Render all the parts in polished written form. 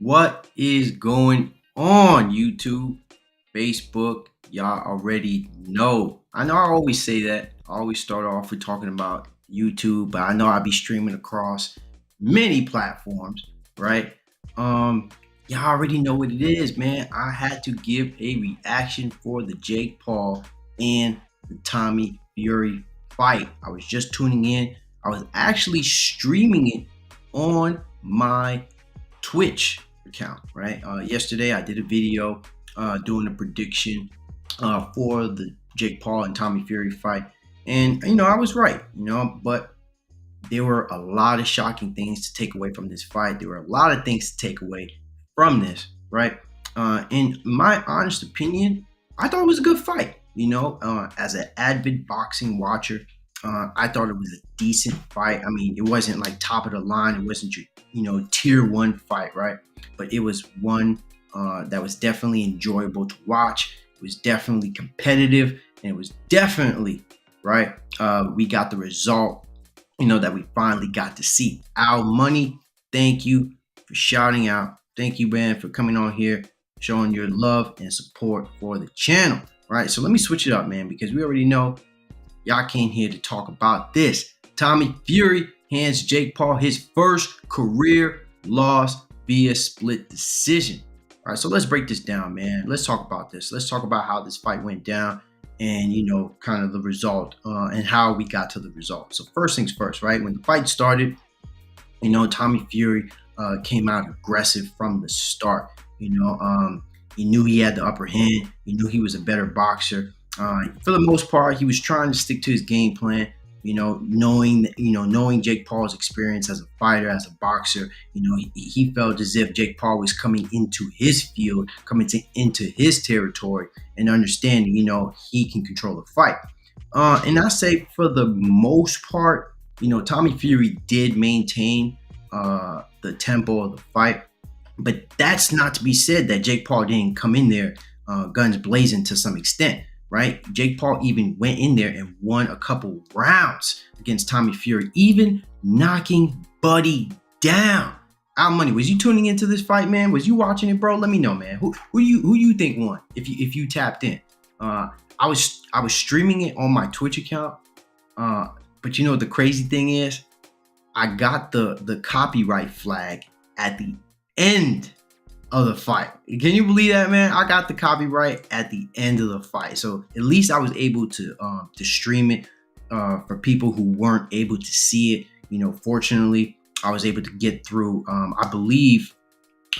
What is going on, YouTube, Facebook? Y'all already know. I know I always say that. I always start off with talking about YouTube, but I know I'll be streaming across many platforms, right? Y'all already know what it is, man. I had to give a reaction for the Jake Paul and the Tommy Fury fight. I was just tuning in. I was actually streaming it on my Twitch account, right? Yesterday I did a video doing a prediction for the Jake Paul and Tommy Fury fight, and I was right, but there were a lot of shocking things to take away from this fight. There were a lot of things to take away from this, right? In my honest opinion, I thought it was a good fight. As an avid boxing watcher, I thought it was a decent fight. I mean, it wasn't like top of the line. It wasn't your, tier one fight, right? But it was one that was definitely enjoyable to watch. It was definitely competitive, and it was definitely, right? We got the result, that we finally got to see. Our money, thank you for shouting out. Thank you, man, for coming on here, showing your love and support for the channel, right? So let me switch it up, man, because we already know y'all came here to talk about this. Tommy Fury hands Jake Paul his first career loss via split decision. All right, so let's break this down, man. Let's talk about this. Let's talk about how this fight went down and, kind of the result and how we got to the result. So first things first, right? When the fight started, Tommy Fury came out aggressive from the start. He knew he had the upper hand. He knew he was a better boxer. For the most part, he was trying to stick to his game plan. Knowing Jake Paul's experience as a fighter, as a boxer, he felt as if Jake Paul was coming into his field, into his territory, and understanding, he can control the fight. And I say for the most part, Tommy Fury did maintain the tempo of the fight, but that's not to be said that Jake Paul didn't come in there guns blazing to some extent. Right? Jake Paul even went in there and won a couple rounds against Tommy Fury, even knocking Buddy down. Our money, was you tuning into this fight, man? Was you watching it, bro? Let me know, man. Who you think won if you tapped in? I was streaming it on my Twitch account, but the crazy thing is, I got the copyright flag at the end of the fight. Can you believe that, man? I got the copyright at the end of the fight, so at least I was able to stream it for people who weren't able to see it. Fortunately, I was able to get through. I believe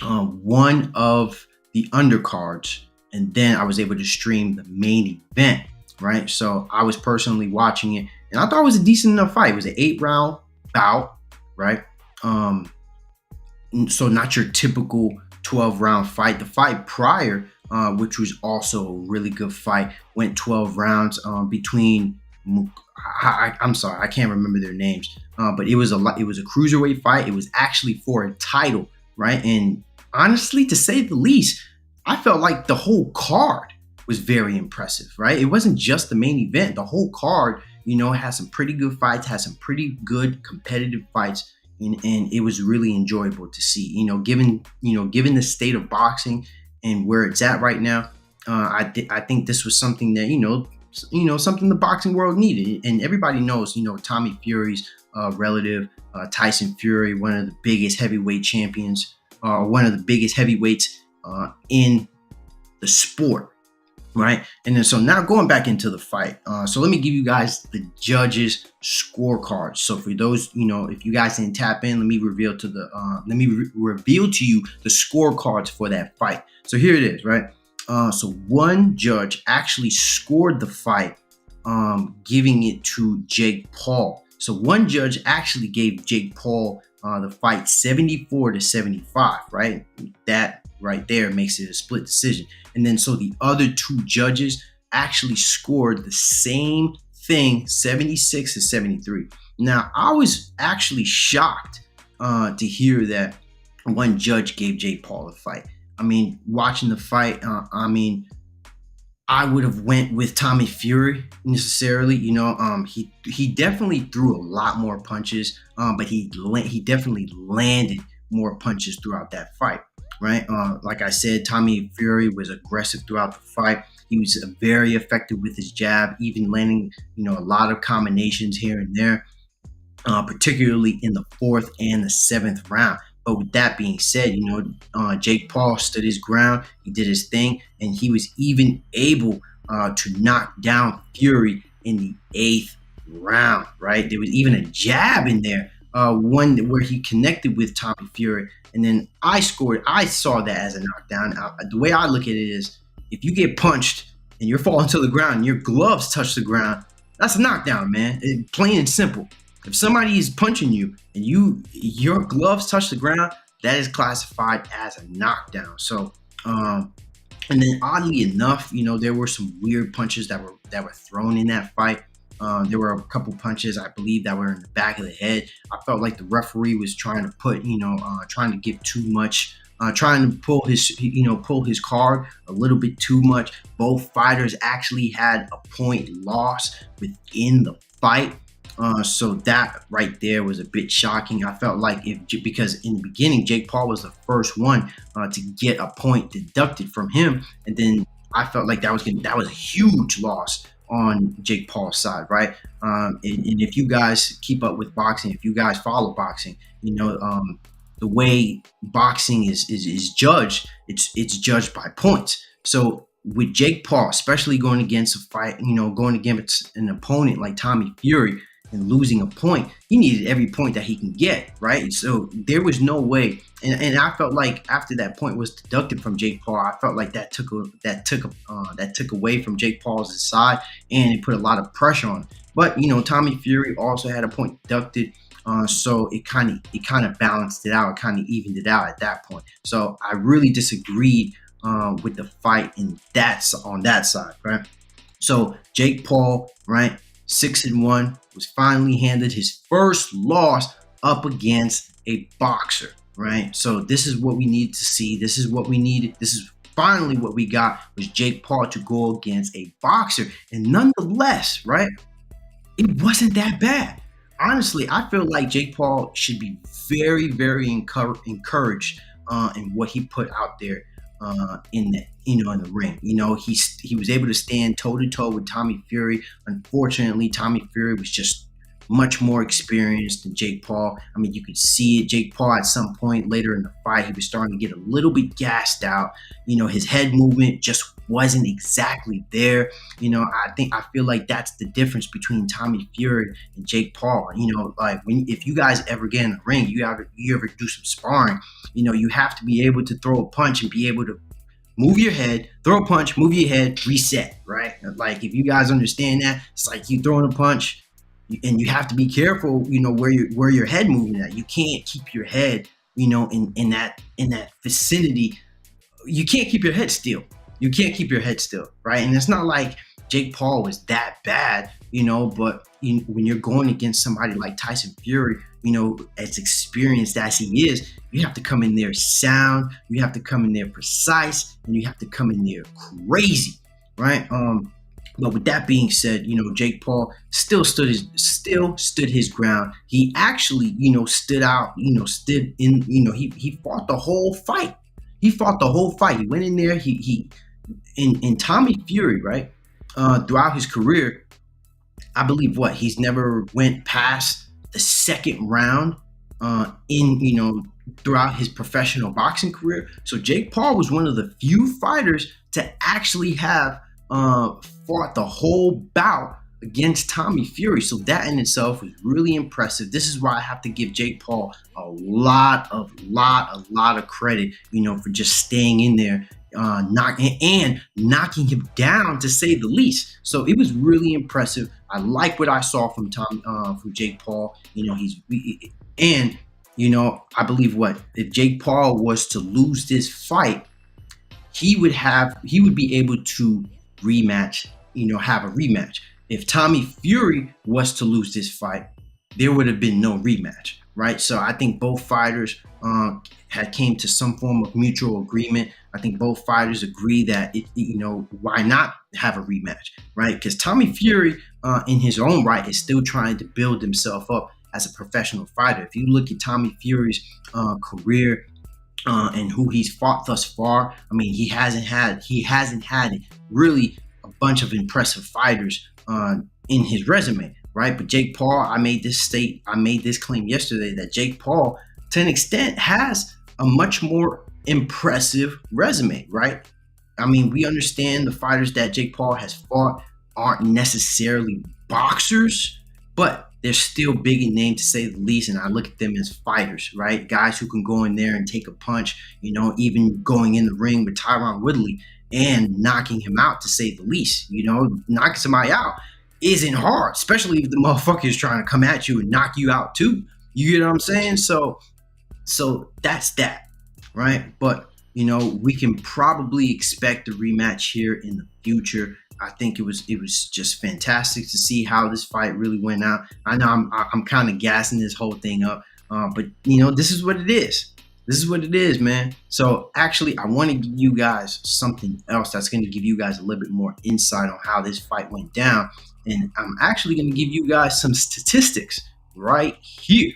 one of the undercards, and then I was able to stream the main event. Right, so I was personally watching it, and I thought it was a decent enough fight. It was an 8-round bout, right? So not your typical 12-round fight. The fight prior, which was also a really good fight, went 12 rounds between. I'm sorry, I can't remember their names, but it was a cruiserweight fight. It was actually for a title, right? And honestly, to say the least, I felt like the whole card was very impressive, right? It wasn't just the main event. The whole card, had some pretty good fights, had some pretty good competitive fights. And it was really enjoyable to see, given the state of boxing and where it's at right now. I think this was something that, something the boxing world needed. And everybody knows, Tommy Fury's relative, Tyson Fury, one of the biggest heavyweight champions, one of the biggest heavyweights in the sport. Right. And then so now going back into the fight. So let me give you guys the judges' scorecards. So for those, if you guys didn't tap in, let me reveal to you the scorecards for that fight. So here it is, right? So one judge actually scored the fight, giving it to Jake Paul. So one judge actually gave Jake Paul the fight 74-75, right? That right there makes it a split decision. And then so the other two judges actually scored the same thing, 76-73. Now, I was actually shocked to hear that one judge gave Jake Paul a fight. I mean, watching the fight, I would have went with Tommy Fury necessarily. He definitely threw a lot more punches, but he definitely landed more punches throughout that fight. right? Like I said, Tommy Fury was aggressive throughout the fight. He was very effective with his jab, even landing, a lot of combinations here and there, particularly in the fourth and the seventh round. But with that being said, Jake Paul stood his ground. He did his thing, and he was even able to knock down Fury in the eighth round. Right? There was even a jab in there, one where he connected with Tommy Fury, and then I scored. I saw that as a knockdown. The way I look at it is, if you get punched and you're falling to the ground, and your gloves touch the ground, that's a knockdown, man. Plain and simple. If somebody is punching you and your gloves touch the ground, that is classified as a knockdown. So, and then oddly enough, there were some weird punches that were thrown in that fight. There were a couple punches, I believe, that were in the back of the head. I felt like the referee was trying to trying to give too much, trying to pull his card a little bit too much. Both fighters actually had a point loss within the fight. So that right there was a bit shocking. I felt like because in the beginning, Jake Paul was the first one to get a point deducted from him, and then I felt like that was a huge loss on Jake Paul's side, right? And if you guys keep up with boxing, if you guys follow boxing, the way boxing is judged, it's judged by points. So with Jake Paul, especially going against going against an opponent like Tommy Fury, and losing a point, he needed every point that he can get, right? So there was no way, and I felt like after that point was deducted from Jake Paul, I felt like that took away from Jake Paul's side, and it put a lot of pressure on him. But Tommy Fury also had a point deducted, so it kind of balanced it out, it kind of evened it out at that point. So I really disagreed with the fight on that side, right? So Jake Paul, right, 6-1, was finally handed his first loss up against a boxer, right? So this is what we need to see. This is what we needed. This is finally what we got, was Jake Paul to go against a boxer. And nonetheless, right, it wasn't that bad. Honestly, I feel like Jake Paul should be very, very encouraged in what he put out there in the ring. He was able to stand toe to toe with Tommy Fury. Unfortunately, Tommy Fury was just much more experienced than Jake Paul. I mean, you could see it. Jake Paul, at some point later in the fight, he was starting to get a little bit gassed out. His head movement just wasn't exactly there. I feel like that's the difference between Tommy Fury and Jake Paul. Like if you guys ever get in the ring, you ever do some sparring, you have to be able to throw a punch and be able to move your head, throw a punch, move your head, reset, right? Like, if you guys understand that, it's like you throwing a punch, and you have to be careful, where your head moving at. You can't keep your head, in that vicinity. You can't keep your head still. You can't keep your head still, right? And it's not like Jake Paul was that bad, but when you're going against somebody like Tyson Fury, as experienced as he is, you have to come in there sound, you have to come in there precise, and you have to come in there crazy, right? But with that being said, Jake Paul still stood his ground. He actually, stood out, stood in, he fought the whole fight. He fought the whole fight. He went in there. In Tommy Fury, right? Throughout his career, I believe he's never went past the second round throughout his professional boxing career. So Jake Paul was one of the few fighters to actually have fought the whole bout against Tommy Fury. So that in itself was really impressive. This is why I have to give Jake Paul a lot of credit, for just staying in there, knocking him down, to say the least. So it was really impressive. I like what I saw from Jake Paul. I believe if Jake Paul was to lose this fight, he would be able to have a rematch. If Tommy Fury was to lose this fight, there would have been no rematch, right? So I think both fighters had came to some form of mutual agreement. I think both fighters agree that why not have a rematch, right? Because Tommy Fury, in his own right, is still trying to build himself up as a professional fighter. If you look at Tommy Fury's career, and who he's fought thus far. I mean, he hasn't had really a bunch of impressive fighters in his resume, right? But Jake Paul, I made this claim yesterday that Jake Paul, to an extent, has a much more impressive resume, right? I mean, we understand the fighters that Jake Paul has fought aren't necessarily boxers, but they're still big in name, to say the least. And I look at them as fighters, right? Guys who can go in there and take a punch, even going in the ring with Tyron Woodley and knocking him out, to say the least. Knocking somebody out isn't hard, especially if the motherfucker is trying to come at you and knock you out too. You get what I'm saying? So that's that, right? But we can probably expect a rematch here in the future. I think it was just fantastic to see how this fight really went out. I know I'm kind of gassing this whole thing up, but this is what it is. This is what it is, man. So actually, I want to give you guys something else that's going to give you guys a little bit more insight on how this fight went down, and I'm actually going to give you guys some statistics right here.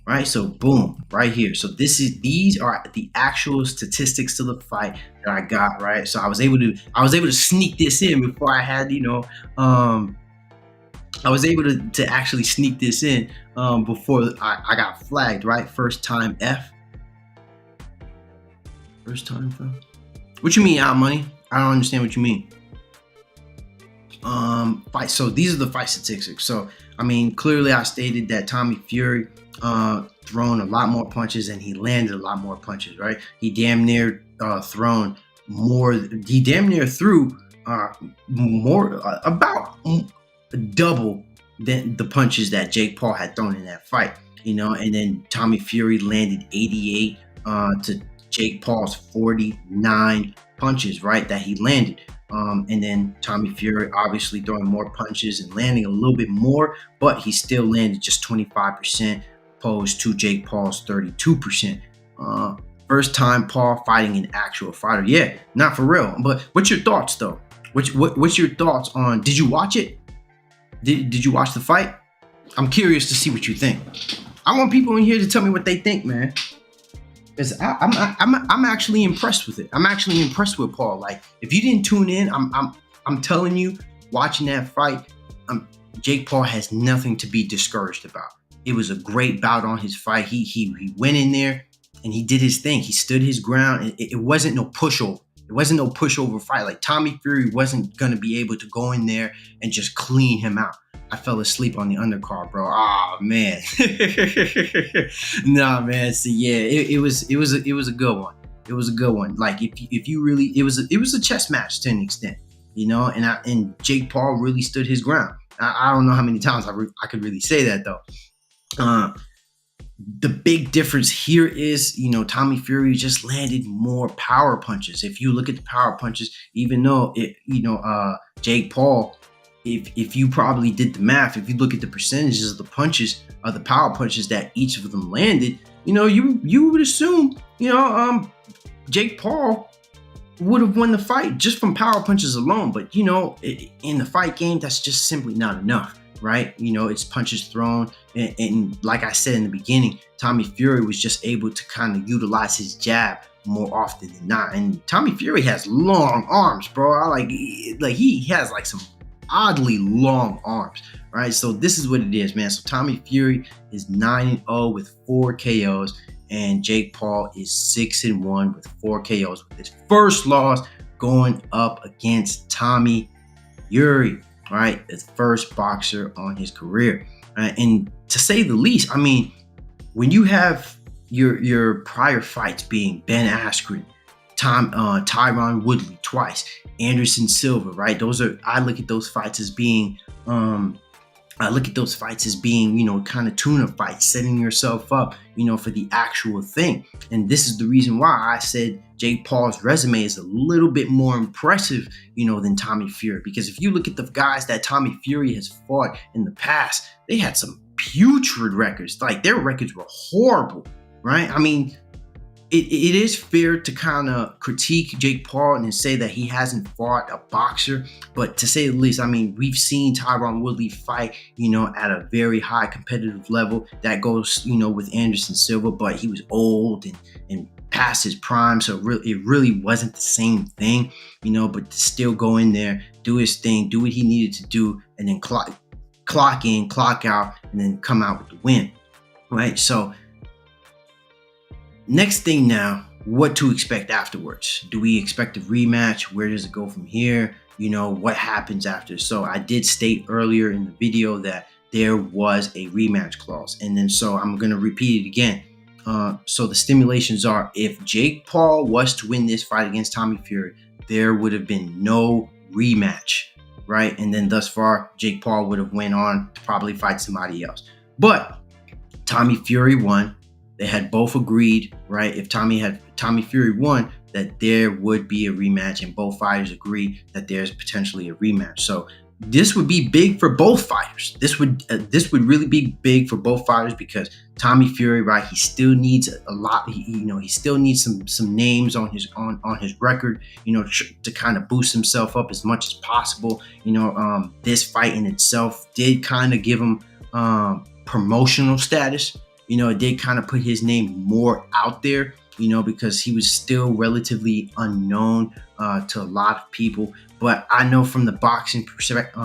Right, so boom, right here. So these are the actual statistics to the fight that I got. Right, so I was able to sneak this in before I had, I was able to actually sneak this in before I got flagged. Right, first time F. First time F. What you mean, out money? I don't understand what you mean. Fight. So these are the fight statistics. So I mean, clearly I stated that Tommy Fury thrown a lot more punches and he landed a lot more punches, right? He damn near threw more, about double than the punches that Jake Paul had thrown in that fight, and then Tommy Fury landed 88 to Jake Paul's 49 punches, right, that he landed. And then Tommy Fury obviously throwing more punches and landing a little bit more, but he still landed just 25% opposed to Jake Paul's 32%. First time Paul fighting an actual fighter. Yeah, not for real. But what's your thoughts though? What's your thoughts on, did you watch it? Did you watch the fight? I'm curious to see what you think. I want people in here to tell me what they think, man. Because I'm actually impressed with it. I'm actually impressed with Paul. Like, if you didn't tune in, I'm telling you, watching that fight, Jake Paul has nothing to be discouraged about. It was a great bout on his fight. He went in there and he did his thing. He stood his ground. It wasn't no pushover. It wasn't no pushover fight. Like, Tommy Fury wasn't gonna be able to go in there and just clean him out. I fell asleep on the undercard, bro. Oh man. Nah, man. See, yeah, it was a good one. It was a good one. Like, if you really, it was a chess match to an extent, and Jake Paul really stood his ground. I don't know how many times I could really say that though. The big difference here is, Tommy Fury just landed more power punches. If you look at the power punches, even though Jake Paul, if you probably did the math, if you look at the percentages of the punches, of the power punches that each of them landed, you would assume, Jake Paul would have won the fight just from power punches alone. But, in the fight game, that's just simply not enough, right? It's punches thrown. And like I said in the beginning, Tommy Fury was just able to kind of utilize his jab more often than not. And Tommy Fury has long arms, bro. He has like some oddly long arms, right? So this is what it is, man. So Tommy Fury is 9-0 with 4 KOs, and Jake Paul is 6-1 with 4 KOs, with his first loss going up against Tommy Fury, right? The first boxer on his career. And to say the least, I mean, when you have your prior fights being Ben Askren, Tyron Woodley twice, Anderson Silva, right? I look at those fights as being, kind of tune-up fights, setting yourself up, for the actual thing. And this is the reason why I said Jake Paul's resume is a little bit more impressive, than Tommy Fury. Because if you look at the guys that Tommy Fury has fought in the past, they had some putrid records. Like, their records were horrible, right? I mean, it is fair to kind of critique Jake Paul and say that he hasn't fought a boxer, but to say the least, I mean, we've seen Tyron Woodley fight, at a very high competitive level. That goes, with Anderson Silva, but he was old and past his prime, so it really wasn't the same thing, but to still go in there, do his thing, do what he needed to do, and then clock in, clock out, and then come out with the win, right? So next thing now, what to expect afterwards. Do we expect a rematch? Where does it go from here? What happens after? So I did state earlier in the video that there was a rematch clause. And then so I'm going to repeat it again. So the stipulations are, if Jake Paul was to win this fight against Tommy Fury, there would have been no rematch, right? And then thus far, Jake Paul would have went on to probably fight somebody else. But Tommy Fury won. They had both agreed, right? If Tommy Fury won, that there would be a rematch, and both fighters agree that there's potentially a rematch. So this would be big for both fighters. This would really be big for both fighters, because Tommy Fury, right? He still needs a lot. He still needs some names on his record, to kind of boost himself up as much as possible. This fight in itself did kind of give him promotional status. It did kind of put his name more out there, because he was still relatively unknown to a lot of people. But I know from the boxing perspective,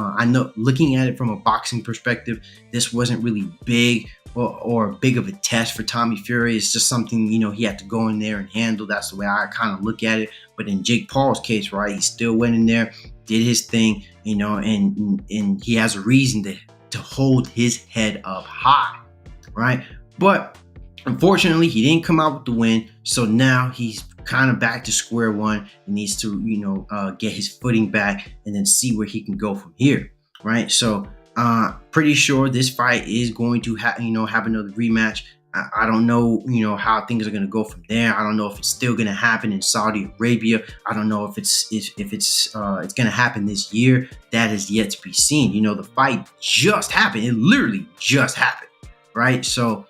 looking at it from a boxing perspective, this wasn't really big or big of a test for Tommy Fury. It's just something, he had to go in there and handle. That's the way I kind of look at it. But in Jake Paul's case, right, he still went in there, did his thing, and he has a reason to hold his head up high, right? But unfortunately, he didn't come out with the win. So now he's kind of back to square one and needs to, get his footing back and then see where he can go from here, right? So pretty sure this fight is going to have another rematch. I don't know, how things are going to go from there. I don't know if it's still going to happen in Saudi Arabia. I don't know if it's going to happen this year. That is yet to be seen. The fight just happened. It literally just happened, right? So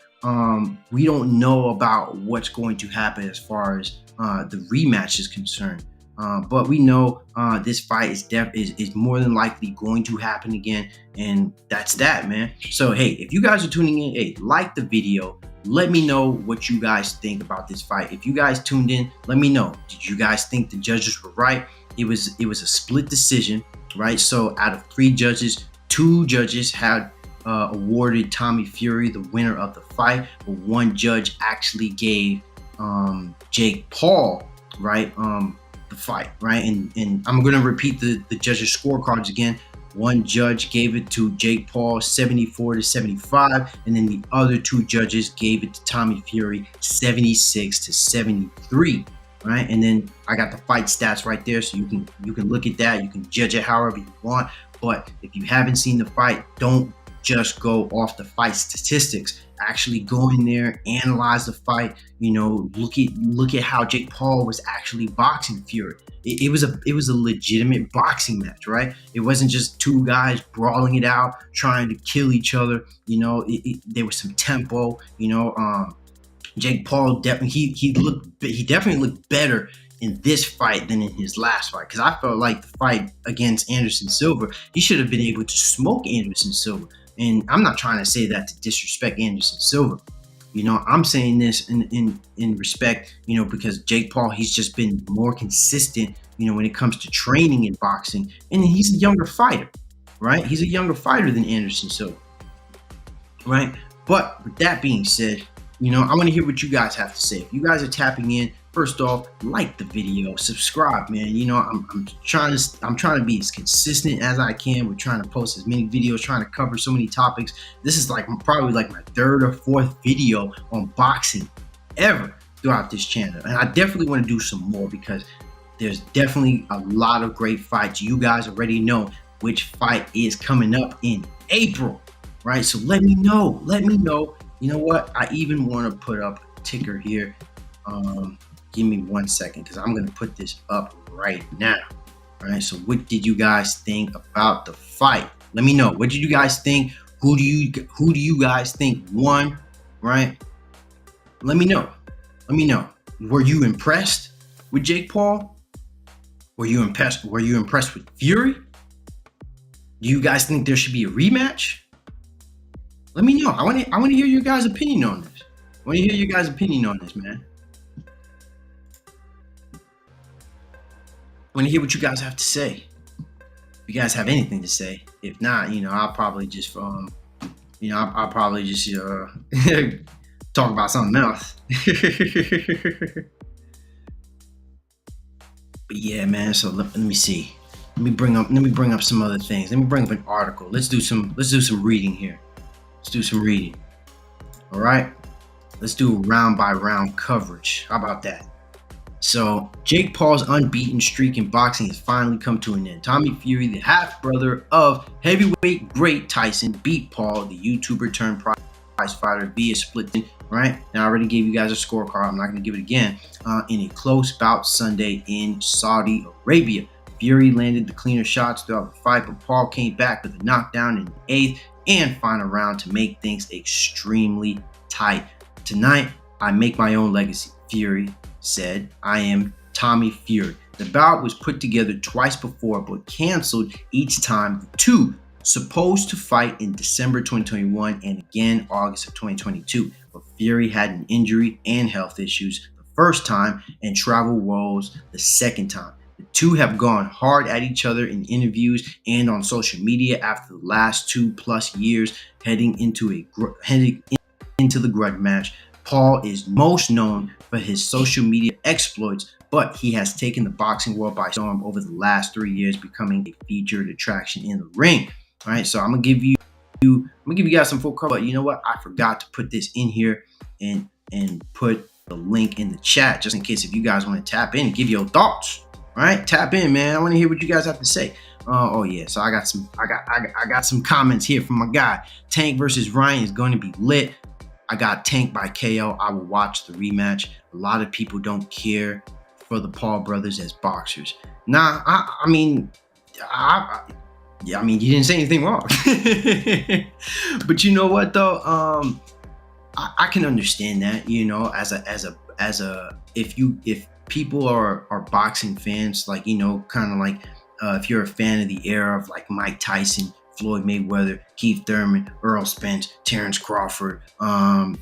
we don't know about what's going to happen as far as the rematch is concerned. But we know this fight is more than likely going to happen again. And that's that, man. So, hey, if you guys are tuning in, hey, like the video. Let me know what you guys think about this fight. If you guys tuned in, let me know. Did you guys think the judges were right? It was a split decision, right? So out of 3 judges, 2 judges had awarded Tommy Fury the winner of the fight, but 1 judge actually gave Jake Paul, right, the fight, right? And I'm going to repeat the judges' scorecards again. 1 judge gave it to Jake Paul 74-75, and then the other 2 judges gave it to Tommy Fury 76-73, right? And then I got the fight stats right there, so you can look at that. You can judge it however you want, but if you haven't seen the fight, don't just go off the fight statistics. Actually go in there, analyze the fight, look at how Jake Paul was actually boxing Fury. It was a legitimate boxing match, right? It wasn't just 2 guys brawling it out, trying to kill each other. There was some tempo. Jake Paul definitely he definitely looked better in this fight than in his last fight, because I felt like the fight against Anderson Silva, he should have been able to smoke Anderson Silva. And I'm not trying to say that to disrespect Anderson Silva. I'm saying this in respect, because Jake Paul, he's just been more consistent, when it comes to training in boxing. And he's a younger fighter, right? He's a younger fighter than Anderson Silva, right? But with that being said, I want to hear what you guys have to say. If you guys are tapping in, first off, like the video, subscribe, man. I'm trying to be as consistent as I can. We're trying to post as many videos, trying to cover so many topics. This is probably my 3rd or 4th video on boxing ever throughout this channel. And I definitely want to do some more, because there's definitely a lot of great fights. You guys already know which fight is coming up in April, right? So let me know. You know what? I even want to put up a ticker here. Give me 1 second, because I'm going to put this up right now. All right. So what did you guys think about the fight? Let me know. What did you guys think? Who do you guys think won? Right. Let me know. Were you impressed with Jake Paul? Were you impressed with Fury? Do you guys think there should be a rematch? Let me know. I want to hear your guys' opinion on this. Man. want to hear what you guys have to say. If you guys have anything to say, if not, I'll probably just I'll probably just talk about something else. But yeah, man. So let me see. Let me bring up some other things. Let me bring up an article. Let's do some reading here. Let's do some reading. All right. Let's do round by round coverage. How about that? So Jake Paul's unbeaten streak in boxing has finally come to an end. Tommy Fury, the half brother of heavyweight great Tyson, beat Paul, the YouTuber turned prize fighter, via split. Right now, I already gave you guys a scorecard. I'm not going to give it again. In a close bout Sunday in Saudi Arabia, Fury landed the cleaner shots throughout the fight, but Paul came back with a knockdown in the 8th and final round to make things extremely tight. Tonight, I make my own legacy, Fury said. I am Tommy Fury. The bout was put together twice before, but canceled each time. The two supposed to fight in December 2021 and again August of 2022. But Fury had an injury and health issues the first time and travel woes the second time. The two have gone hard at each other in interviews and on social media after the last 2+ years heading into the grudge match. Paul is most known for his social media exploits, but he has taken the boxing world by storm over the last 3 years, becoming a featured attraction in the ring. All right, so I'm gonna give you guys some full cover. But you know what? I forgot to put this in here and put the link in the chat just in case if you guys want to tap in and give your thoughts. All right, tap in, man. I want to hear what you guys have to say. Oh yeah, so I got some comments here from my guy. Tank versus Ryan is going to be lit. I got Tank by KO. I will watch the rematch. A lot of people don't care for the Paul brothers as boxers. Nah, I mean, you didn't say anything wrong. But you know what though? I can understand that. If people are boxing fans, like kind of like if you're a fan of the era of like Mike Tyson, Floyd Mayweather, Keith Thurman, Earl Spence, Terrence Crawford. I'm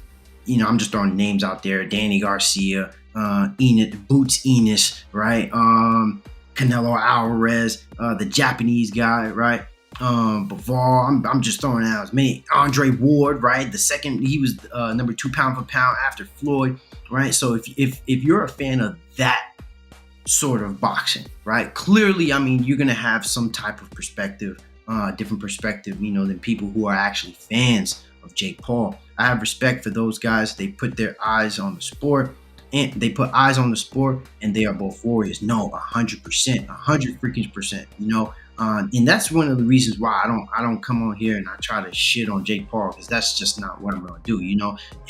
just throwing names out there. Danny Garcia, Boots Enos, right? Canelo Alvarez, the Japanese guy, right? Bavard. I'm just throwing out as many. Andre Ward, right? The second, he was number 2 pound for pound after Floyd, right? So if you're a fan of that sort of boxing, right? Clearly, you're gonna have some type of perspective. Different perspective, than people who are actually fans of Jake Paul. I have respect for those guys. They put their eyes on the sport, and they are both warriors. No, 100%, 100% and that's one of the reasons why I don't come on here and I try to shit on Jake Paul, because that's just not what I'm gonna do.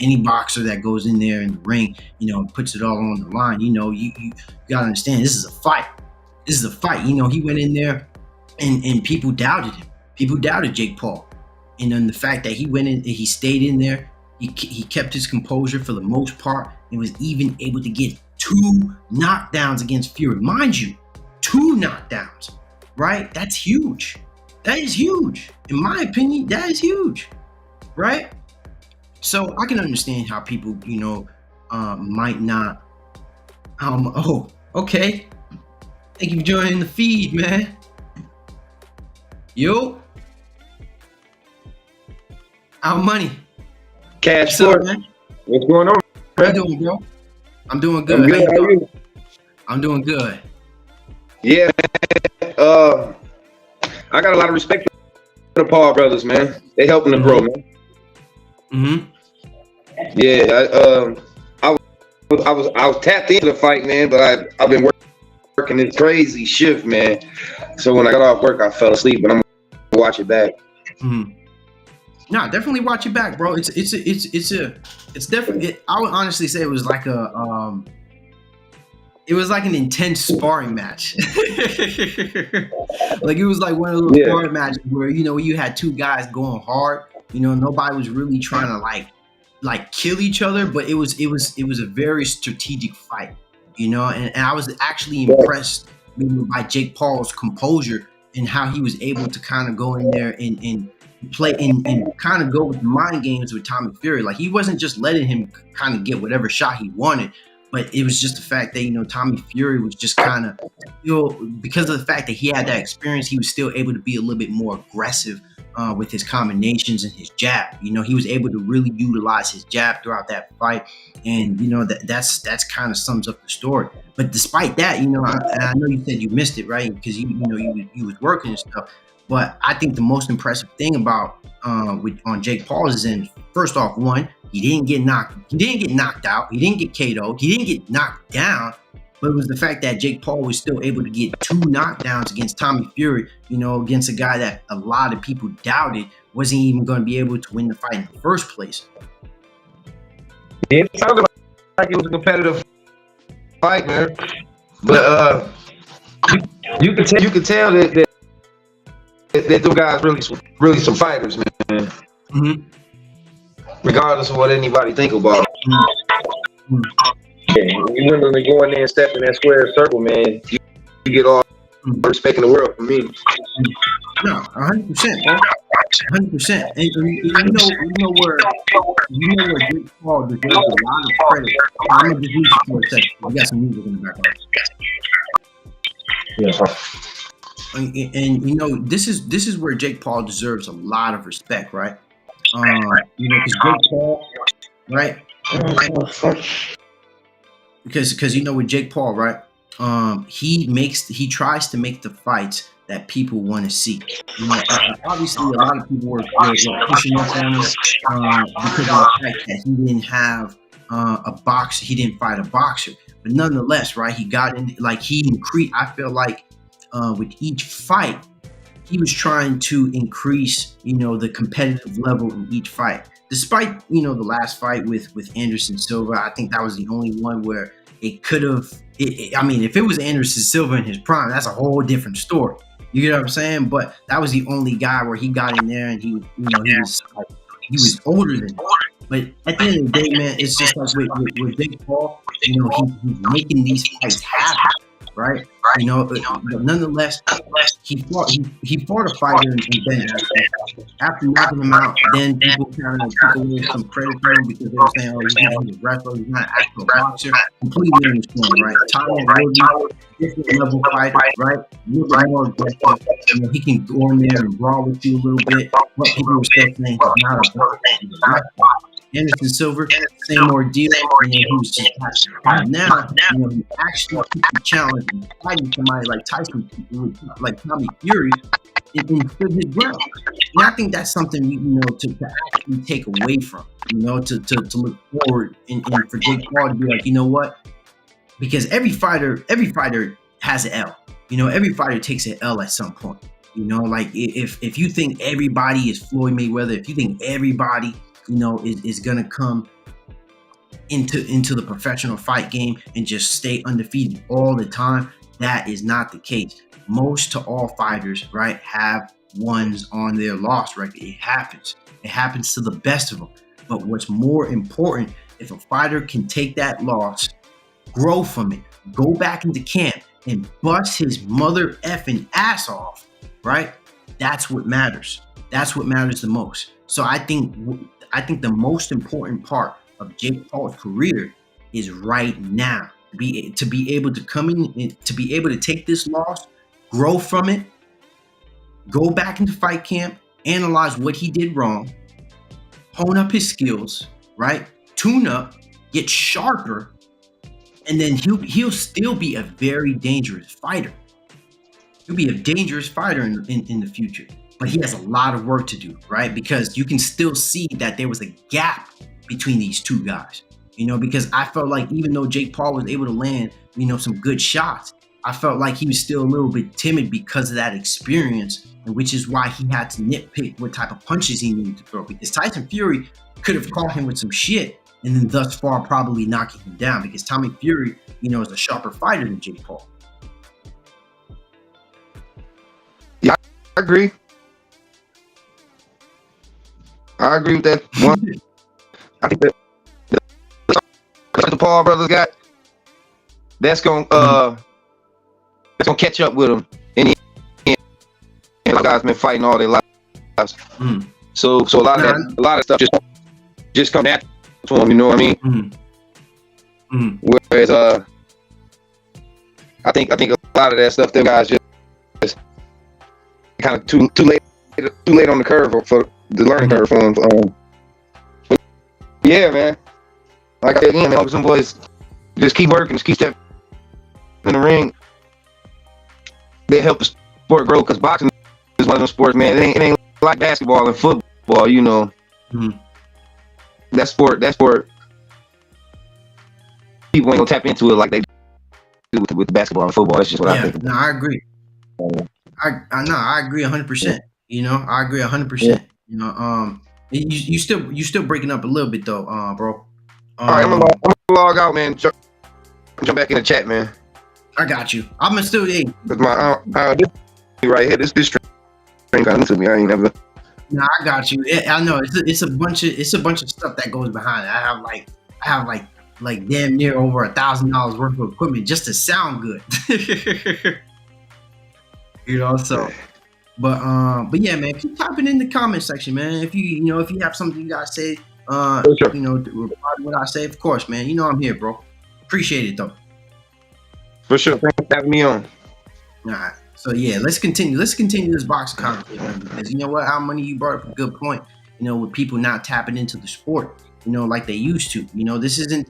Any boxer that goes in there in the ring, puts it all on the line. You gotta understand, this is a fight. He went in there. And people doubted him. People doubted Jake Paul. And then the fact that he went in and he stayed in there, he kept his composure for the most part and was even able to get 2 knockdowns against Fury. Mind you, 2 knockdowns, right? That's huge. That is huge. In my opinion, that is huge, right? So I can understand how people, might not. Oh, okay. Thank you for joining the feed, man. Yo, our money. CashSports. What's going on? How you doing, bro? I'm doing good. How you? I'm doing good. Yeah, I got a lot of respect for the Paul brothers, man. They helping to grow, man. Yeah, I was tapped into the fight, man, but I've been working this crazy shift, man. So when I got off work, I fell asleep, but I'm gonna watch it back. Nah, definitely watch it back, bro. It's definitely. I would honestly say it was like an intense sparring match. Like it was like one of those sparring matches where you had 2 guys going hard. Nobody was really trying to like kill each other, but it was a very strategic fight. And I was actually impressed by Jake Paul's composure and how he was able to kind of go in there and play and kind of go with the mind games with Tommy Fury. Like he wasn't just letting him kind of get whatever shot he wanted. But it was just the fact that Tommy Fury was just kind of still, because of the fact that he had that experience, he was still able to be a little bit more aggressive with his combinations and his jab. He was able to really utilize his jab throughout that fight, and that's kind of sums up the story. But despite that, I know you said you missed it, right? Because you was working and stuff. But I think the most impressive thing about on Jake Paul is, in first off, one, he didn't get knocked out, he didn't get KO'd, he didn't get knocked down. But it was the fact that Jake Paul was still able to get 2 knockdowns against Tommy Fury, against a guy that a lot of people doubted wasn't even going to be able to win the fight in the first place. It sounded like it was a competitive fight, man. But you can tell that those guys really some fighters, man. Mm-hmm. Regardless of what anybody think about. Mm-hmm. Yeah, you remember me going there and stepping in that square circle, man. You get all the respect in the world from me. No, 100%, bro. 100%. And you know where Jake Paul deserves a lot of credit. I'm gonna just use it for a second. We got some music in the background. Yeah. And this is where Jake Paul deserves a lot of respect, right? Because Jake Paul, right? Because with Jake Paul, right? He tries to make the fights that people want to see. Obviously, a lot of people were pushing up on him because of the fact that he didn't have a boxer. He didn't fight a boxer, but nonetheless, right? He got in, like, he increased. I feel like with each fight, he was trying to increase, the competitive level in each fight. Despite, the last fight with Anderson Silva, I think that was the only one where it could have. I mean, if it was Anderson Silva in his prime, that's a whole different story. You get what I'm saying? But that was the only guy where he got in there and he was older than him. But at the end of the day, man, it's just like with Jake Paul, he's making these fights happen, right? But nonetheless, he fought a fighter in Ben Askren. After knocking him out, then people kind of took away some credit for him because they were saying, "Oh, he's a wrestler, he's not an actual boxer." Completely understand, right? Tyler Woodley, different level fighter, right? A little bit more aggressive. He can go in there and brawl with you a little bit. But people were still saying he's not a boxer, he's a wrestler. Anderson Silva, same ordeal, and he was just passionate. Now, he actually keeps the challenge and fighting somebody like Tyson, like Tommy Fury, and stood his ground. And I think that's something to actually take away from, to look forward and for Jake Paul to be like, you know what? Because every fighter has an L. Every fighter takes an L at some point. Like if you think everybody is Floyd Mayweather, if you think everybody is gonna come into the professional fight game and just stay undefeated all the time, that is not the case. Most to all fighters, right, have ones on their loss record. It happens to the best of them. But what's more important, if a fighter can take that loss, grow from it, go back into camp and bust his mother effing ass off, right? That's what matters. That's what matters the most. So I think the most important part of Jake Paul's career is right now to be able to come in, to be able to take this loss, grow from it, go back into fight camp, analyze what he did wrong, hone up his skills, right? Tune up, get sharper, and then he'll still be a very dangerous fighter. He'll be a dangerous fighter in the future. But he has a lot of work to do, right? Because you can still see that there was a gap between these two guys, because I felt like even though Jake Paul was able to land, some good shots, I felt like he was still a little bit timid because of that experience, and which is why he had to nitpick what type of punches he needed to throw, because Tyson Fury could have caught him with some shit and then thus far probably knocking him down, because Tommy Fury, is a sharper fighter than Jake Paul. Yeah, I agree. I agree with that one. I think that the Paul brothers got, that's gonna catch up with them. And the guys been fighting all their lives. So a lot of stuff just come natural to them. You know what I mean? Mm-hmm. Whereas I think a lot of that stuff, them guys just kind of too late on the curve for the learning curve for them. But yeah, man. Like I said again, man, some boys just keep working, just keep stepping in the ring. They help the sport grow, because boxing is one of those sports, man. It ain't like basketball and football, you know. Mm-hmm. That sport, people ain't gonna tap into it like they do with basketball and football. That's just what I think. No, I agree. I agree 100%. You know, I agree 100%. You know, you still breaking up a little bit though, bro. All right, I'm gonna log out, man. Jump back in the chat, man. I got you. I'm gonna still Cause my this right here, this string got into me. I ain't never. No, I got you. I know it's a bunch of stuff that goes behind it. I have like damn near over $1,000 worth of equipment just to sound good. You know, so but yeah, man, keep typing in the comment section, man. If you have something you gotta say, sure. you know, reply to what I say, of course, man. You know I'm here, bro. Appreciate it though. For sure. Thanks for having me on. All right. So yeah, let's continue this boxing conversation, because you know what, Al Money, you brought up a good point. You know, with people not tapping into the sport, you know, like they used to. You know, this wasn't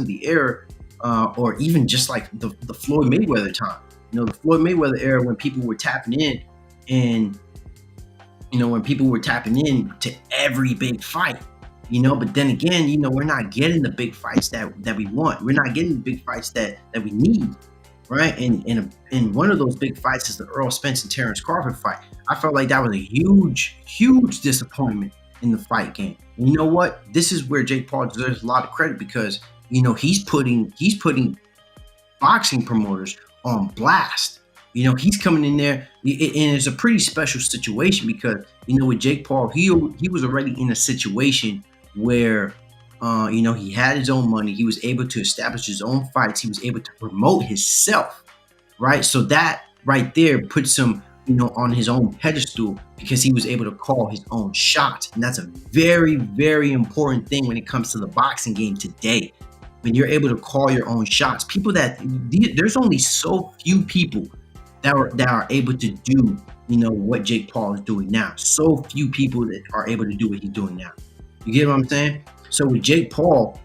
the era, or even just like the Floyd Mayweather time. You know, the Floyd Mayweather era, when people were tapping in, and you know, when people were tapping in to every big fight. You know, but then again, you know, we're not getting the big fights that we want. We're not getting the big fights that we need. Right, and one of those big fights is the Earl Spence and Terrence Crawford fight. I felt like that was a huge disappointment in the fight game. And you know what? This is where Jake Paul deserves a lot of credit, because you know he's putting boxing promoters on blast. You know, he's coming in there, and it's a pretty special situation, because you know, with Jake Paul, he was already in a situation where you know, he had his own money. He was able to establish his own fights. He was able to promote himself, right? So that right there puts him, you know, on his own pedestal, because he was able to call his own shots. And that's a very, very important thing when it comes to the boxing game today. When you're able to call your own shots, there's only so few people that are able to do, you know, what Jake Paul is doing now. So few people that are able to do what he's doing now. You get what I'm saying? So with Jake Paul,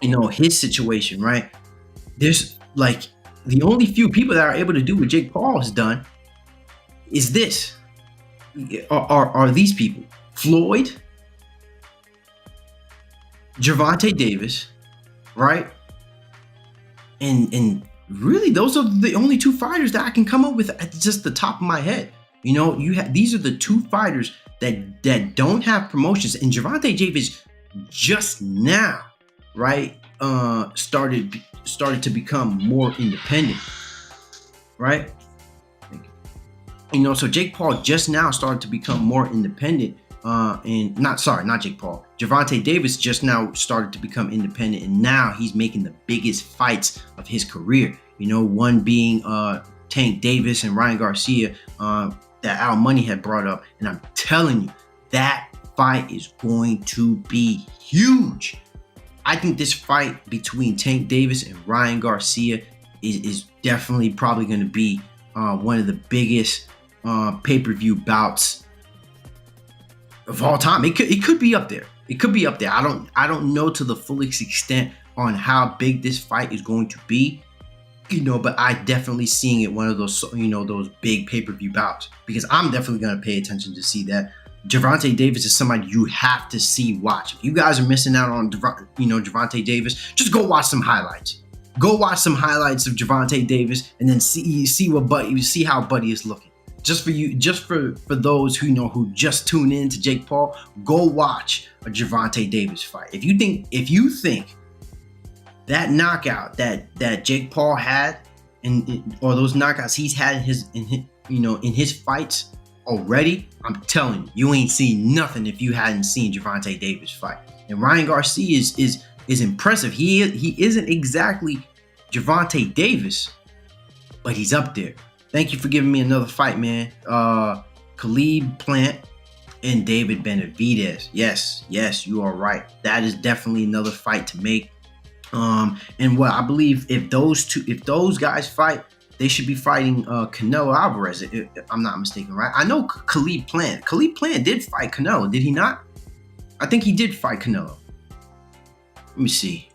you know, his situation, right? There's like the only few people that are able to do what Jake Paul has done is this. Are these people: Floyd, Gervonta Davis, right? And really, those are the only two fighters that I can come up with at just the top of my head. You know, these are the two fighters that don't have promotions, and Gervonta Davis just now, right, started to become more independent, right? You know, so Jake Paul just now started to become more independent, and not Jake Paul. Gervonta Davis just now started to become independent, and now he's making the biggest fights of his career. You know, one being Tank Davis and Ryan Garcia, that Al Money had brought up, and I'm telling you, that fight is going to be huge. I think this fight between Tank Davis and Ryan Garcia is definitely probably going to be one of the biggest pay-per-view bouts of all time. It could be up there. It could be up there. I don't know to the fullest extent on how big this fight is going to be, you know, but I definitely seeing it one of those, you know, those big pay-per-view bouts, because I'm definitely going to pay attention to see that. Gervonta Davis is somebody you have to watch. If you guys are missing out on, you know, Gervonta Davis, just go watch some highlights. Go watch some highlights of Gervonta Davis, and then see how Buddy is looking. Just for those who just tune in to Jake Paul, go watch a Gervonta Davis fight. If you think that knockout that Jake Paul had, or those knockouts he's had in his fights already, I'm telling you ain't seen nothing if you hadn't seen Gervonta Davis fight. And Ryan Garcia is impressive. He isn't exactly Gervonta Davis, but he's up there. Thank you for giving me another fight, man. Khalid Plant and David Benavidez. Yes, you are right. That is definitely another fight to make. And what I believe, if those guys fight, they should be fighting Canelo Alvarez. If I'm not mistaken, right? I know Khalid Plant. Khalid Plant did fight Canelo, did he not? I think he did fight Canelo. Let me see.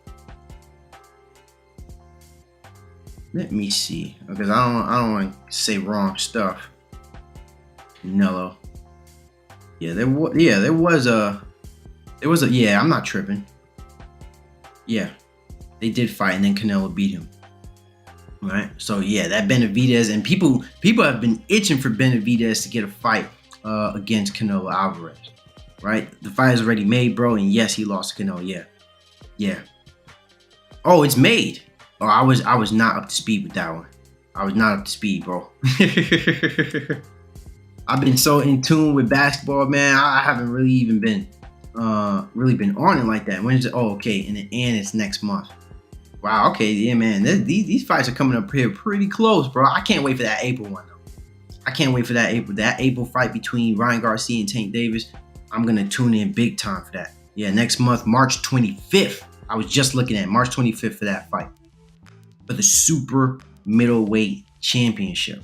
Let me see, because I don't want to say wrong stuff. Canelo. Yeah, there was a yeah. I'm not tripping. Yeah, they did fight, and then Canelo beat him. Right. So yeah, that Benavidez, and people have been itching for Benavidez to get a fight against Canelo Alvarez. Right. The fight is already made, bro, and yes, he lost to Canelo. Yeah. Yeah. Oh, it's made. Oh, I was not up to speed with that one. I was not up to speed, bro. I've been so in tune with basketball, man. I haven't really even been on it like that. When is it? Oh, okay, and it's next month. Wow, okay, yeah, man. These fights are coming up here pretty close, bro. I can't wait for that April one, though. I can't wait for that April fight between Ryan Garcia and Tank Davis. I'm gonna tune in big time for that. Yeah, next month, March 25th. I was just looking at March 25th for that fight, for the super middleweight championship,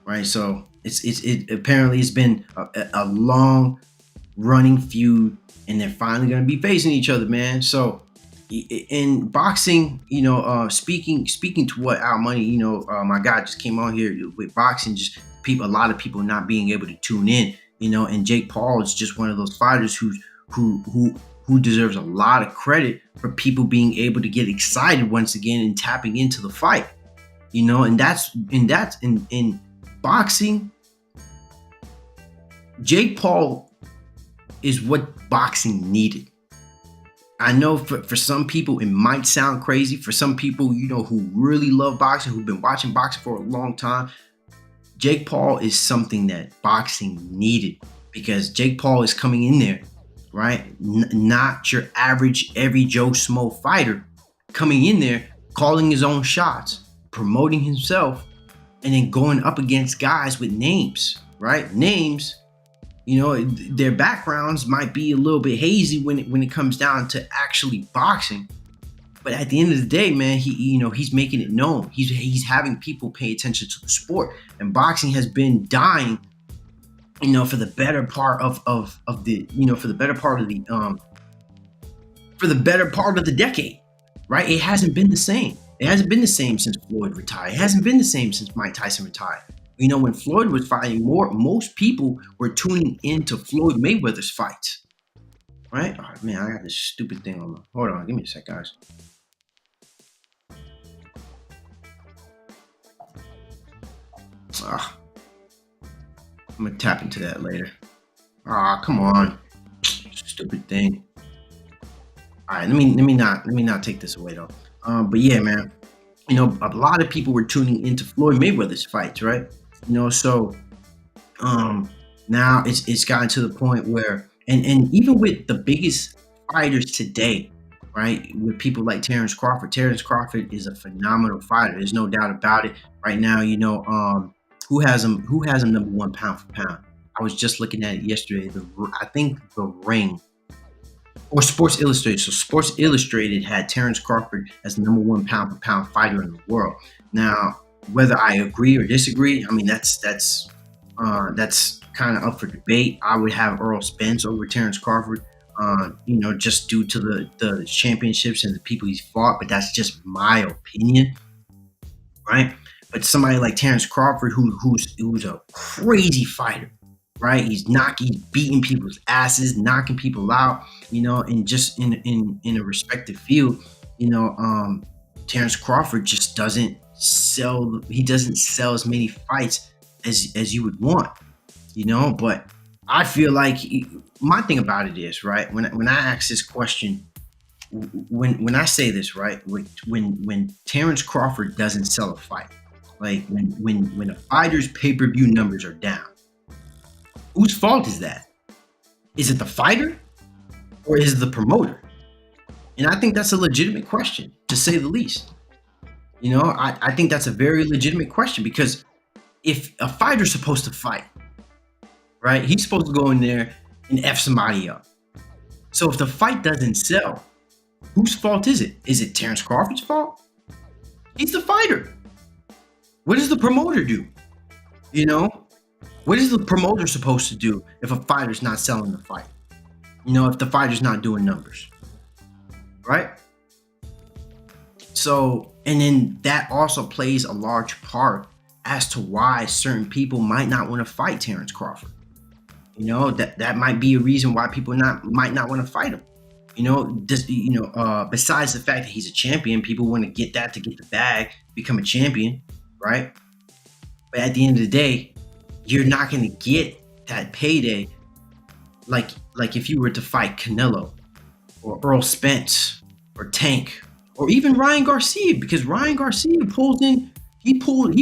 right? So it apparently it's been a long running feud, and they're finally gonna be facing each other, man. So in boxing, speaking to what Al Money, my guy just came on here with boxing, just a lot of people not being able to tune in, and Jake Paul is just one of those fighters who deserves a lot of credit for people being able to get excited once again and tapping into the fight, and that's in boxing. Jake Paul is what boxing needed. I know for some people it might sound crazy. For some people, who really love boxing, who've been watching boxing for a long time, Jake Paul is something that boxing needed, because Jake Paul is coming in there, right? Not your average every Joe Schmo fighter, coming in there, calling his own shots, promoting himself, and then going up against guys with names, right? Names. Their backgrounds might be a little bit hazy when it comes down to actually boxing, but at the end of the day, man, he's making it known. He's having people pay attention to the sport, and boxing has been dying, for the better part of the decade, right? It hasn't been the same. It hasn't been the same since Floyd retired. It hasn't been the same since Mike Tyson retired. When Floyd was fighting, most people were tuning into Floyd Mayweather's fights, right? Oh, man, I got this stupid thing on. Hold on, give me a sec, guys. I'm gonna tap into that later. Come on, stupid thing. All right, let me not take this away though. But yeah, man, a lot of people were tuning into Floyd Mayweather's fights, right? So now it's gotten to the point where, and even with the biggest fighters today, right, with people like Terrence Crawford is a phenomenal fighter. There's no doubt about it. Right now, who has him number one pound for pound? I was just looking at it yesterday. I think The Ring or Sports Illustrated. So Sports Illustrated had Terrence Crawford as the number one pound for pound fighter in the world. Now, whether I agree or disagree, I mean that's kind of up for debate. I would have Earl Spence over Terrence Crawford, just due to the championships and the people he's fought. But that's just my opinion, right? But somebody like Terrence Crawford, who's a crazy fighter, right? He's beating people's asses, knocking people out, and just in a respective field, Terrence Crawford just doesn't sell as many fights as you would want, but I feel like my thing about it is, right, when I ask this question, when I say this, right, when Terrence Crawford doesn't sell a fight, like when a fighter's pay-per-view numbers are down, whose fault is that? Is it the fighter or is it the promoter? And I think that's a legitimate question, to say the least. I think that's a very legitimate question, because if a fighter's supposed to fight, right, he's supposed to go in there and F somebody up. So if the fight doesn't sell, Whose fault is it? Is it Terrence Crawford's fault? He's the fighter. What does the promoter do? You know, what is the promoter supposed to do if a fighter's not selling the fight? If the fighter's not doing numbers, right? So, and then that also plays a large part as to why certain people might not want to fight Terrence Crawford. That might be a reason why people might not want to fight him. Besides the fact that he's a champion, people want to get that to get the bag, become a champion, right? But at the end of the day, you're not going to get that payday like if you were to fight Canelo or Earl Spence or Tank or even Ryan Garcia, because Ryan Garcia he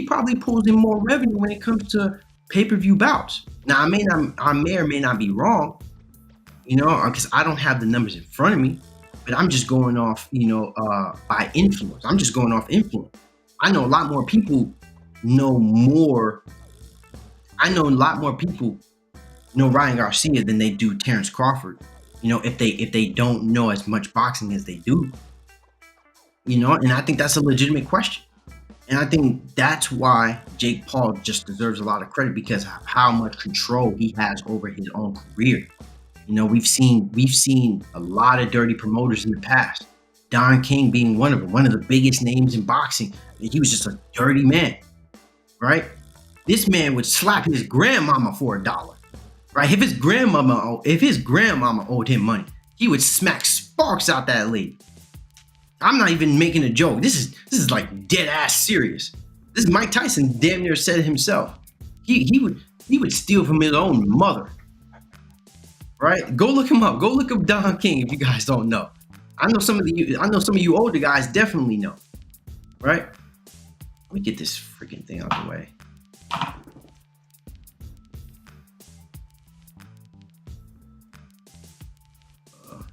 probably pulls in more revenue when it comes to pay-per-view bouts. Now, I may or may not be wrong, because I don't have the numbers in front of me, but I'm just going off, by influence. I'm just going off influence. I know a lot more people know people know Ryan Garcia than they do Terrence Crawford. If they don't know as much boxing as they do. And I think that's a legitimate question. And I think that's why Jake Paul just deserves a lot of credit because of how much control he has over his own career. We've seen a lot of dirty promoters in the past. Don King being one of them, one of the biggest names in boxing. He was just a dirty man, right? This man would slap his grandmama for $1, right? If his grandmama owed him money, he would smack sparks out that lady. I'm not even making a joke. This is like dead ass serious. This is Mike Tyson damn near said it himself. He would steal from his own mother. Right? Go look him up. Go look up Don King if you guys don't know. I know some of you older guys definitely know. Right? Let me get this freaking thing out of the way.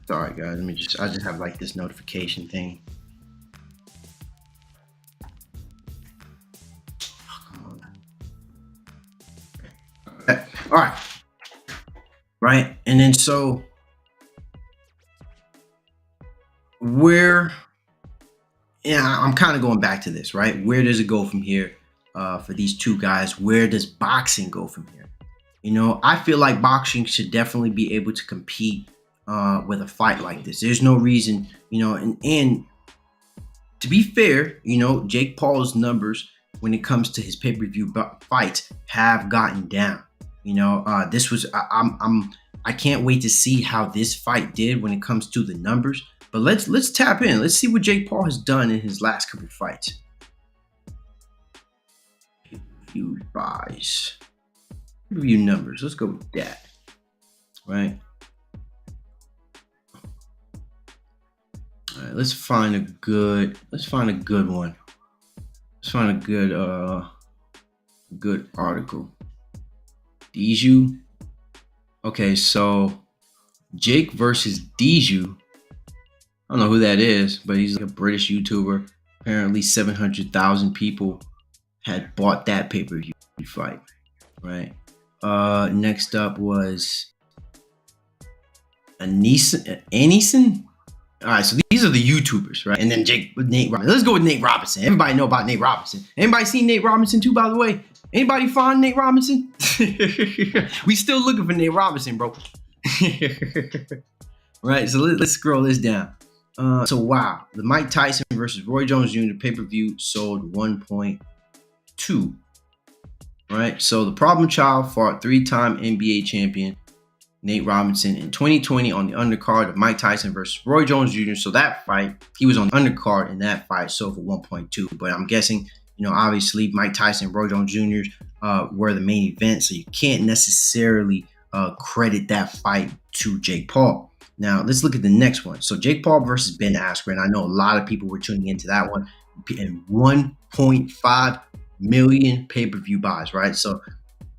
Sorry guys, I just have like this notification thing. All right. Right. And then so I'm kind of going back to this, right? Where does it go from here for these two guys? Where does boxing go from here? I feel like boxing should definitely be able to compete with a fight like this. There's no reason, and to be fair, Jake Paul's numbers when it comes to his pay-per-view fights have gotten down. This was I can't wait to see how this fight did when it comes to the numbers. But let's tap in. Let's see what Jake Paul has done in his last couple fights. Pay-per-view buys, pay-per-view numbers. Let's go with that. Right. All right, let's find a good one. Let's find a good article. Diju. Okay, so Jake versus Diju. I don't know who that is, but he's like a British YouTuber. Apparently 700,000 people had bought that pay-per-view fight, right? Next up was Anison. All right, so these are the YouTubers, right? And then Nate Robinson. Let's go with Nate Robinson. Everybody know about Nate Robinson. Anybody seen Nate Robinson too, by the way? Anybody find Nate Robinson? We still looking for Nate Robinson, bro. Right, so let's scroll this down. So wow, the Mike Tyson versus Roy Jones Jr. pay-per-view sold 1.2. Right, so the problem child fought 3-time NBA champion Nate Robinson in 2020 on the undercard of Mike Tyson versus Roy Jones Jr. So that fight, he was on the undercard in that fight, sold for 1.2. But I'm guessing, obviously Mike Tyson and Roy Jones Jr. Were the main event, so you can't necessarily credit that fight to Jake Paul. Now, let's look at the next one. So Jake Paul versus Ben Askren. I know a lot of people were tuning into that one. And 1.5 million pay-per-view buys, right? So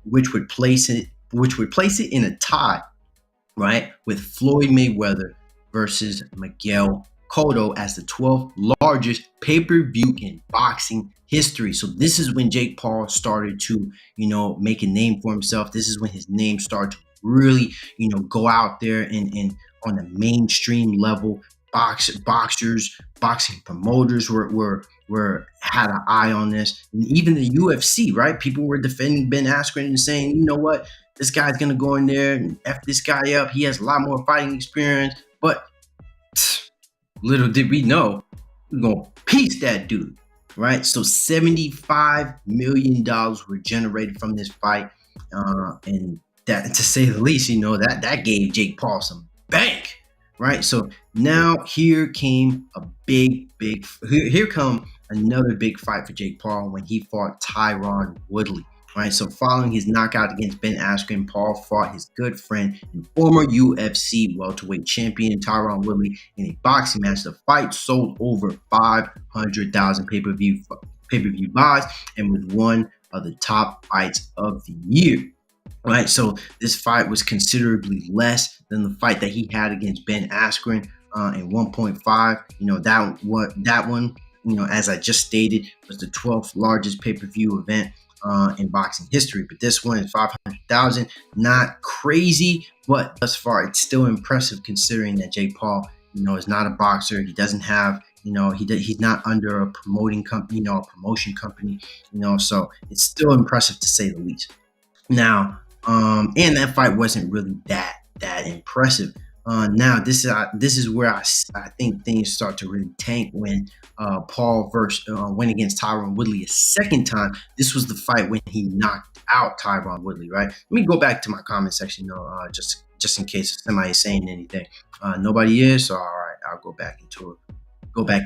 which would place it in a tie, right, with Floyd Mayweather versus Miguel Cotto as the 12th largest pay-per-view in boxing history. So this is when Jake Paul started to, make a name for himself. This is when his name started to really, go out there and on a mainstream level boxers, boxing promoters were had an eye on this, and even the UFC, right? People were defending Ben Askren and saying, you know what, this guy's gonna go in there and f this guy up. He has a lot more fighting experience, but little did we know, we're gonna piece that dude, right? So $75 million were generated from this fight, and that, to say the least, that gave Jake Paul some bank, right? So now here came a here come another big fight for Jake Paul when he fought Tyron Woodley. Right, so following his knockout against Ben Askren, Paul fought his good friend and former UFC welterweight champion Tyron Woodley in a boxing match. The fight sold over 500,000 pay-per-view buys and was one of the top fights of the year. Right, so this fight was considerably less than the fight that he had against Ben Askren in 1.5. That one, as I just stated, was the 12th largest pay-per-view event in boxing history, but this one is 500,000. Not crazy, but thus far it's still impressive considering that Jake Paul, is not a boxer. He doesn't have, he's not under a promoting company, a promotion company, so it's still impressive to say the least. Now, and that fight wasn't really that impressive. Now this is where I think things start to really tank when Paul went against Tyron Woodley a second time. This was the fight when he knocked out Tyron Woodley, right? Let me go back to my comment section, just in case somebody is saying anything. Nobody is, so all right, I'll go back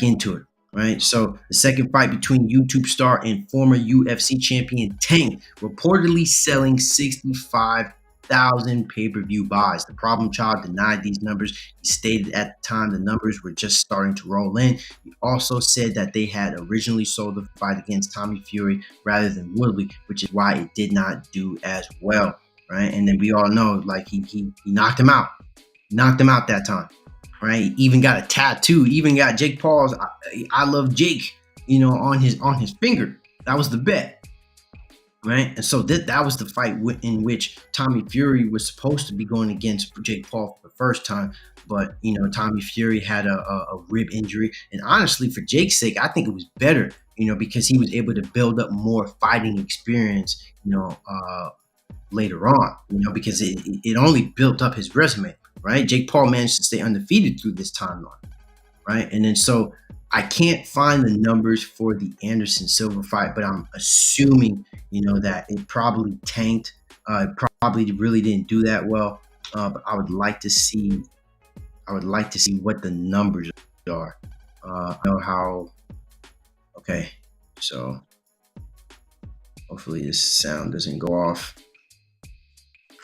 into it. Right, so the second fight between YouTube star and former UFC champion Tank, reportedly selling 65,000 pay-per-view buys. The problem child denied these numbers. He stated at the time the numbers were just starting to roll in. He also said that they had originally sold the fight against Tommy Fury rather than Woodley, which is why it did not do as well. Right, and then we all know, like, he knocked him out. Knocked him out that time. Right, even got a tattoo. Even got Jake Paul's "I love Jake," on his finger. That was the bet, right? And so that was the fight in which Tommy Fury was supposed to be going against Jake Paul for the first time, but Tommy Fury had a rib injury, and honestly, for Jake's sake, I think it was better, because he was able to build up more fighting experience, later on, because it only built up his resume. Right, Jake Paul managed to stay undefeated through this timeline, right? And then so I can't find the numbers for the Anderson Silva fight, but I'm assuming that it probably tanked. It probably really didn't do that well. But I would like to see what the numbers are. I know how. Okay, so hopefully this sound doesn't go off.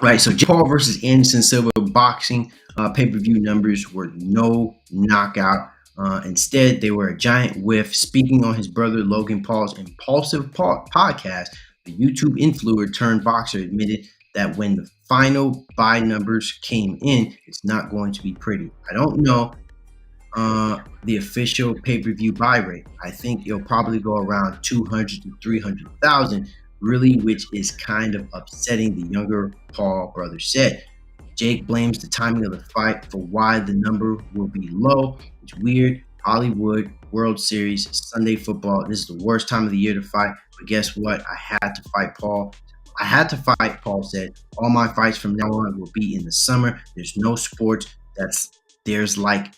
Right, so Jake Paul versus Anderson Silva boxing pay-per-view numbers were no knockout. Instead, they were a giant whiff. Speaking on his brother Logan Paul's Impulsive podcast, the YouTube influencer turned boxer admitted that when the final buy numbers came in, it's not going to be pretty. I don't know the official pay-per-view buy rate. I think it'll probably go around 200 to 300,000. Really, which is kind of upsetting, the younger Paul brother said. Jake blames the timing of the fight for why the number will be low. It's weird. Hollywood, World Series, Sunday football. This is the worst time of the year to fight. But guess what? I had to fight Paul. Paul said. All my fights from now on will be in the summer. There's no sports. There's like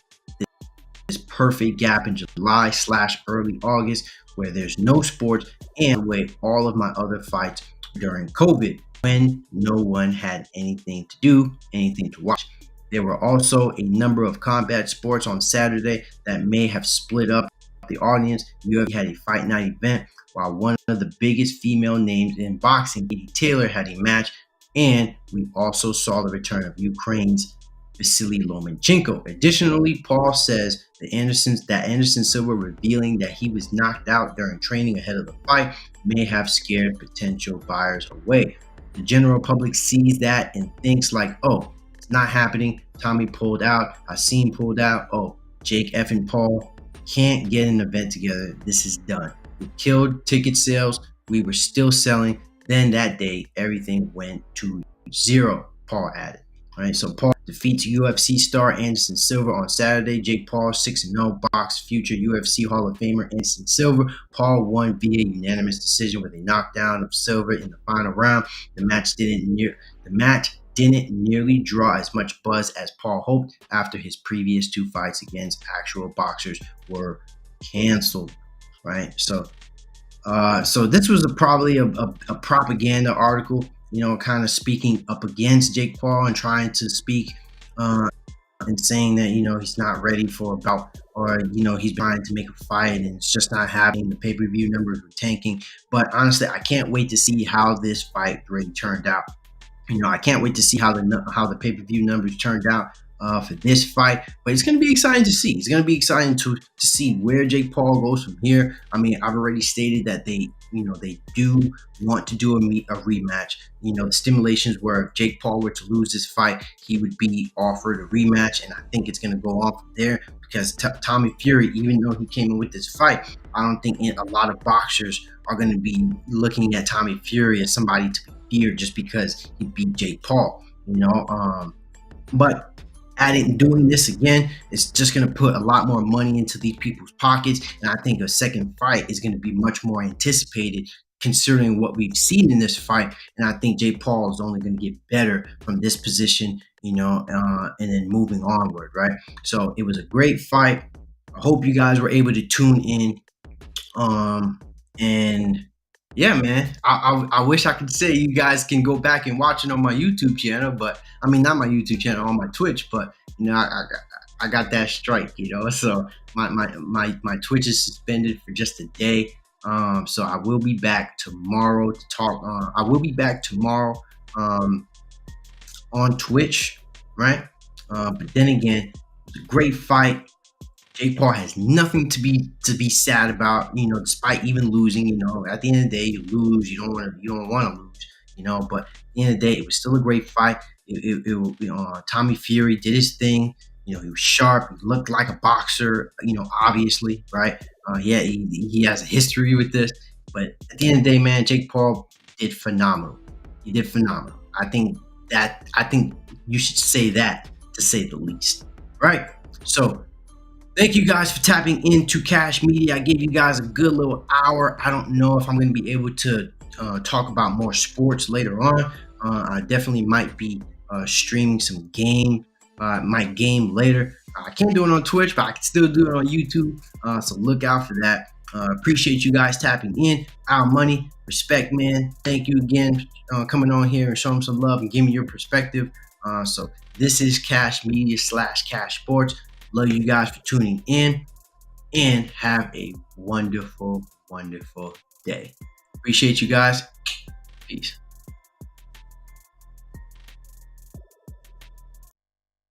this perfect gap in July/early August where there's no sports, and away all of my other fights during COVID when no one had anything to do, anything to watch. There were also a number of combat sports on Saturday that may have split up the audience. UFC had a fight night event, while one of the biggest female names in boxing, Katie Taylor, had a match, and we also saw the return of Ukraine's Vasily Lomachenko. Additionally, Paul says that Anderson Silva revealing that he was knocked out during training ahead of the fight may have scared potential buyers away. The general public sees that and thinks like, oh, it's not happening. Tommy pulled out. Asim pulled out. Oh, Jake effing Paul can't get an event together. This is done. We killed ticket sales. We were still selling. Then that day, everything went to zero, Paul added. Right, so Paul defeats UFC star Anderson Silva on Saturday. Jake Paul 6-0 box future UFC Hall of Famer Anderson Silva. Paul won via unanimous decision with a knockdown of Silva in the final round. The match didn't nearly draw as much buzz as Paul hoped after his previous two fights against actual boxers were canceled. Right, so this was probably a propaganda article, kind of speaking up against Jake Paul and trying to speak and saying that he's not ready for a bout, or he's trying to make a fight and it's just not happening. The pay-per-view numbers were tanking, but honestly, I can't wait to see how this fight really turned out. I can't wait to see how the pay-per-view numbers turned out for this fight. But it's going to be exciting to see. It's going to be exciting to see where Jake Paul goes from here. I mean, I've already stated that they do want to do a rematch. The stimulations where if Jake Paul were to lose this fight, he would be offered a rematch, and I think it's going to go on from there because Tommy Fury, even though he came in with this fight, I don't think a lot of boxers are going to be looking at Tommy Fury as somebody to be feared just because he beat Jake Paul. But doing this again, it's just going to put a lot more money into these people's pockets, and I think a second fight is going to be much more anticipated considering what we've seen in this fight. And I think Jake Paul is only going to get better from this position, and then moving onward, right? So it was a great fight. I hope you guys were able to tune in. And yeah, man, I wish I could say you guys can go back and watch it on my YouTube channel, but I mean, not my YouTube channel, on my Twitch, but I got that strike, so my Twitch is suspended for just a day. So I will be back tomorrow to talk. I will be back tomorrow on Twitch, right? But then again, it's a great fight. Jake Paul has nothing to be sad about, despite even losing. At the end of the day, you lose. You don't want to lose, But at the end of the day, it was still a great fight. Tommy Fury did his thing. He was sharp. He looked like a boxer. Obviously, right? He has a history with this. But at the end of the day, man, Jake Paul did phenomenal. He did phenomenal. I think you should say that, to say the least, right? So, thank you guys for tapping into Cash Media. I gave you guys a good little hour. I don't know if I'm going to be able to talk about more sports later on. I definitely might be streaming some my game later. I can't do it on Twitch, but I can still do it on YouTube. So look out for that. Appreciate you guys tapping in. Our money, respect, man. Thank you again coming on here and showing some love and giving your perspective. So this is Cash Media / Cash Sports. Love you guys for tuning in, and have a wonderful, wonderful day. Appreciate you guys. Peace.